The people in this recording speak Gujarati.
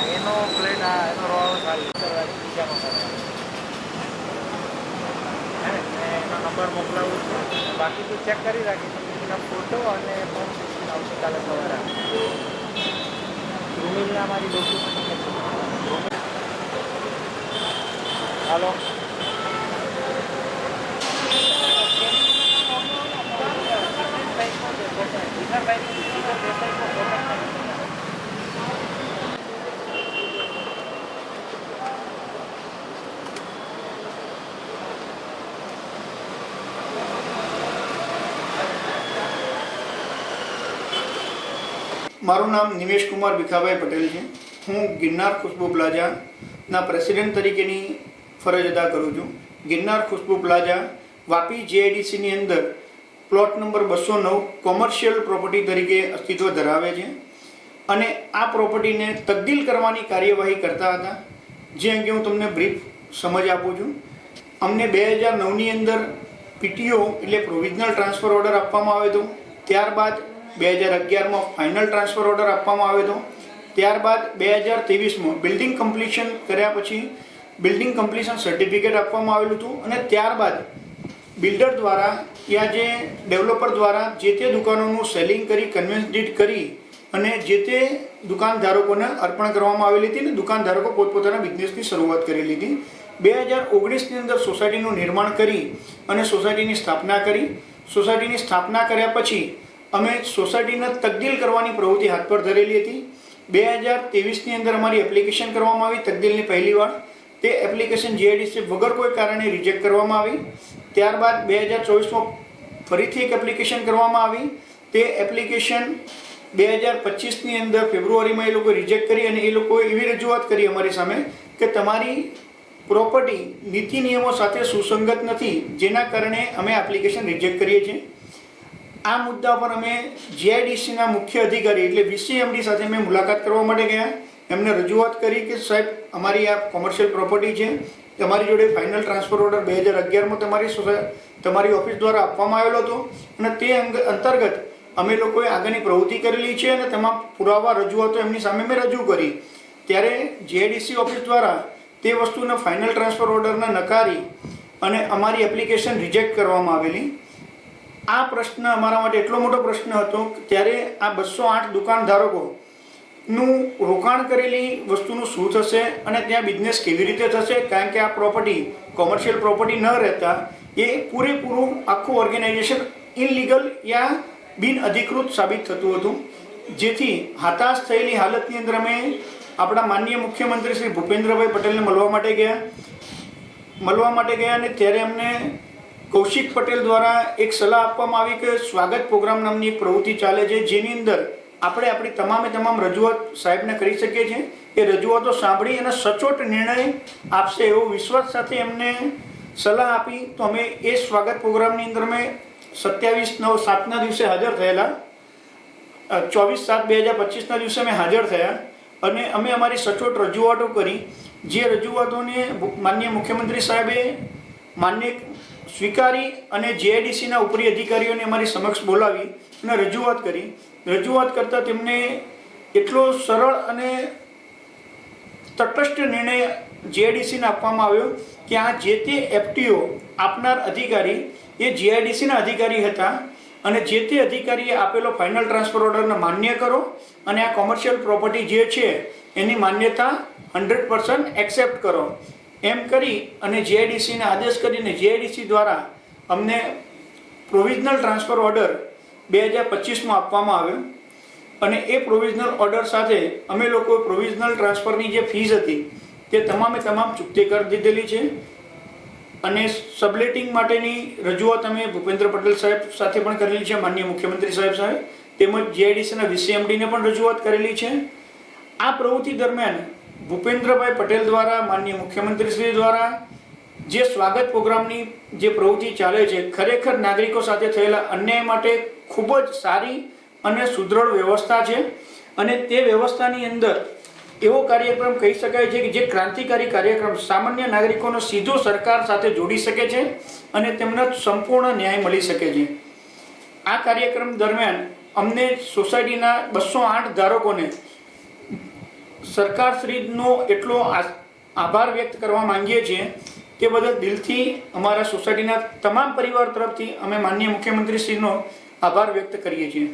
એનો પ્લેટ એનો રોલ એનો નંબર મોકલાવું છું. બાકી તું ચેક કરી રાખીશ એના ફોટો અને ફોર્મ આવતીકાલે સવારે રૂમિલના મારી ડોક્યુમેન્ટ. હાલો મારું નામ નિમેશ કુમાર ભીખાભાઈ પટેલ છે. હું ગિરનાર ખુશ્બુ પ્લાઝાના પ્રેસિડેન્ટ તરીકેની ફરજ અદા કરું છું. ગિરનાર ખુશ્બુ પ્લાઝા વાપી જીઆઈડીસીની અંદર પ્લોટ નંબર 209 કોમર્શિયલ પ્રોપર્ટી તરીકે અસ્તિત્વ ધરાવે છે અને આ પ્રોપર્ટીને તબદીલ કરવાની કાર્યવાહી કરતા હતા, જે અંગે હું તમને બ્રીફ સમજ આપું છું. અમને 2009ની અંદર પીટીઓ એટલે પ્રોવિઝનલ ટ્રાન્સફર ઓર્ડર આપવામાં આવ્યો હતો. ત્યારબાદ 2011માં ફાઇનલ ટ્રાન્સફર ઓર્ડર આપવામાં આવ્યો હતો. ત્યારબાદ 2023માં બિલ્ડિંગ કમ્પ્લીશન કર્યા પછી બિલ્ડિંગ કમ્પ્લીશન સર્ટિફિકેટ આપવામાં આવેલું હતું અને ત્યારબાદ બિલ્ડર દ્વારા યા જે ડેવલપર દ્વારા જે તે દુકાનોનું સેલિંગ કરી કન્વેન્સ ડીડ કરી અને જે તે દુકાનધારકોને અર્પણ કરવામાં આવેલી હતી અને દુકાનધારકો પોતપોતાના બિઝનેસની શરૂઆત કરેલી હતી. 2019ની અંદર સોસાયટીનું નિર્માણ કરી અને સોસાયટીની સ્થાપના કરી. સોસાયટીની સ્થાપના કર્યા પછી અમે સોસાયટીને તબદીલ કરવાની પ્રવૃત્તિ હાથ પર ધરેલી હતી. 2023ની અંદર અમારી એપ્લિકેશન કરવામાં આવી તબદીલની પહેલી વાર. તે એપ્લિકેશન જીઆઈડીસી વગર કોઈ કારણે રિજેક્ટ કરવામાં આવી. ત્યારબાદ 2024માં ફરીથી એક એપ્લિકેશન કરવામાં આવી. તે એપ્લિકેશન 2025ની અંદર ફેબ્રુઆરીમાં એ લોકો રિજેક્ટ કરી અને એ લોકોએ એવી રજૂઆત કરી અમારી સામે કે તમારી પ્રોપર્ટી નીતિ નિયમો સાથે સુસંગત નથી, જેના કારણે અમે એપ્લિકેશન રિજેક્ટ કરીએ છીએ. આ મુદ્દા પર અમે જીઆઈડીસીના મુખ્ય અધિકારી એટલે વીસીએમડી સાથે અમે મુલાકાત કરવા માટે ગયા. એમને રજૂઆત કરી કે સાહેબ અમારી આ કોમર્શિયલ પ્રોપર્ટી છે, તમારી જોડે ફાઇનલ ટ્રાન્સફર ઓર્ડર 2011માં તમારી ઓફિસ દ્વારા આપવામાં આવેલો હતો અને તે અંતર્ગત અમે લોકોએ આગળની પ્રવૃત્તિ કરેલી છે અને તેમાં પુરાવા રજૂઆતો એમની સામે મેં રજૂ કરી. ત્યારે જીઆઈડીસી ઓફિસ દ્વારા તે વસ્તુને ફાઇનલ ટ્રાન્સફર ઓર્ડરને નકારી અને અમારી એપ્લિકેશન રિજેક્ટ કરવામાં આવેલી. આ પ્રશ્ન અમારા માટે એટલો મોટો પ્રશ્ન હતો કે ત્યારે આ 208 દુકાનધારકોનું રોકાણ કરેલી વસ્તુનું શું થશે અને ત્યાં બિઝનેસ કેવી રીતે થશે, કારણ કે આ પ્રોપર્ટી કોમર્શિયલ પ્રોપર્ટી ન રહેતા એ પૂરેપૂરું આખું ઓર્ગેનાઇઝેશન ઇનલીગલ યા બિન અધિકૃત સાબિત થતું હતું. જેથી હતાશ થયેલી હાલતની અંદર અમે આપણા માનનીય મુખ્યમંત્રી શ્રી ભૂપેન્દ્રભાઈ પટેલને મળવા માટે ગયા અને ત્યારે અમને કૌશિક પટેલ દ્વારા એક સલાહ આપવામાં આવી કે સ્વાગત પ્રોગ્રામ નામની એક પ્રવૃત્તિ ચાલે છે, જેની અંદર આપણે આપણી તમામ રજૂઆત સાહેબને કરી શકીએ છીએ. એ રજૂઆતો સાંભળી અને સચોટ નિર્ણય આપશે એવો વિશ્વાસ સાથે એમને સલાહ આપી. તો અમે એ સ્વાગત પ્રોગ્રામની અંદર અમે 27/9/7ના દિવસે હાજર થયેલા. 24/7/2025ના દિવસે અમે હાજર થયા અને અમે અમારી સચોટ રજૂઆતો કરી. જે રજૂઆતોને માનનીય મુખ્યમંત્રી સાહેબે માન્ય સ્વીકારી અને જીઆઈડીસીના ઉપરી અધિકારીઓને અમારી સમક્ષ બોલાવી અને રજૂઆત કરી. રજૂઆત કરતાં તેમને એટલો સરળ અને તટસ્થ નિર્ણય જીઆઈડીસીને આપવામાં આવ્યો કે આ જે તે એફટીઓ આપનાર અધિકારી એ જીઆઈડીસીના અધિકારી હતા અને જે તે અધિકારીએ આપેલો ફાઇનલ ટ્રાન્સફર ઓર્ડરને માન્ય કરો અને આ કોમર્શિયલ પ્રોપર્ટી જે છે એની માન્યતા 100% એક્સેપ્ટ કરો. એમ કરી અને જીઆઈડીસીને આદેશ કરીને જીઆઈડીસી દ્વારા અમને પ્રોવિઝનલ ટ્રાન્સફર ઓર્ડર 2025માં આપવામાં આવ્યો અને એ પ્રોવિઝનલ ઓર્ડર સાથે અમે લોકો પ્રોવિઝનલ ટ્રાન્સફરની જે ફીસ હતી તે તમામે તમામ ચૂકતી કરી દીધેલી છે અને સબલેટિંગ માટેની રજૂઆત અમે ભૂપેન્દ્ર પટેલ સાહેબ સાથે પણ કરેલી છે, માનનીય મુખ્યમંત્રી સાહેબ તેમજ જીઆઈડીસીના વીસીએમડીને પણ રજૂઆત કરેલી છે. આ પ્રવૃત્તિ દરમિયાન ભૂપેન્દ્રભાઈ પટેલ દ્વારા માનનીય મુખ્યમંત્રી શ્રી દ્વારા જે સ્વાગત પ્રોગ્રામની જે પ્રવૃત્તિ ચાલે છે ખરેખર નાગરિકો સાથે થયેલા અન્યાય માટે ખૂબ જ સારી અને સુદૃઢ વ્યવસ્થા છે અને તે વ્યવસ્થાની અંદર એવો કાર્યક્રમ કહી શકાય છે કે જે ક્રાંતિકારી કાર્યક્રમ સામાન્ય નાગરિકોનો સીધો સરકાર સાથે જોડી શકે છે અને તેમને સંપૂર્ણ ન્યાય મળી શકે છે. આ કાર્યક્રમ દરમિયાન અમને સોસાયટીના 208 ધારકોને સરકારશ્રીનો એટલો આભાર વ્યક્ત કરવા માંગીએ છીએ કે બધા દિલથી અમારા સોસાયટીના તમામ પરિવાર તરફથી અમે માનનીય મુખ્યમંત્રીશ્રીનો આભાર વ્યક્ત કરીએ છીએ.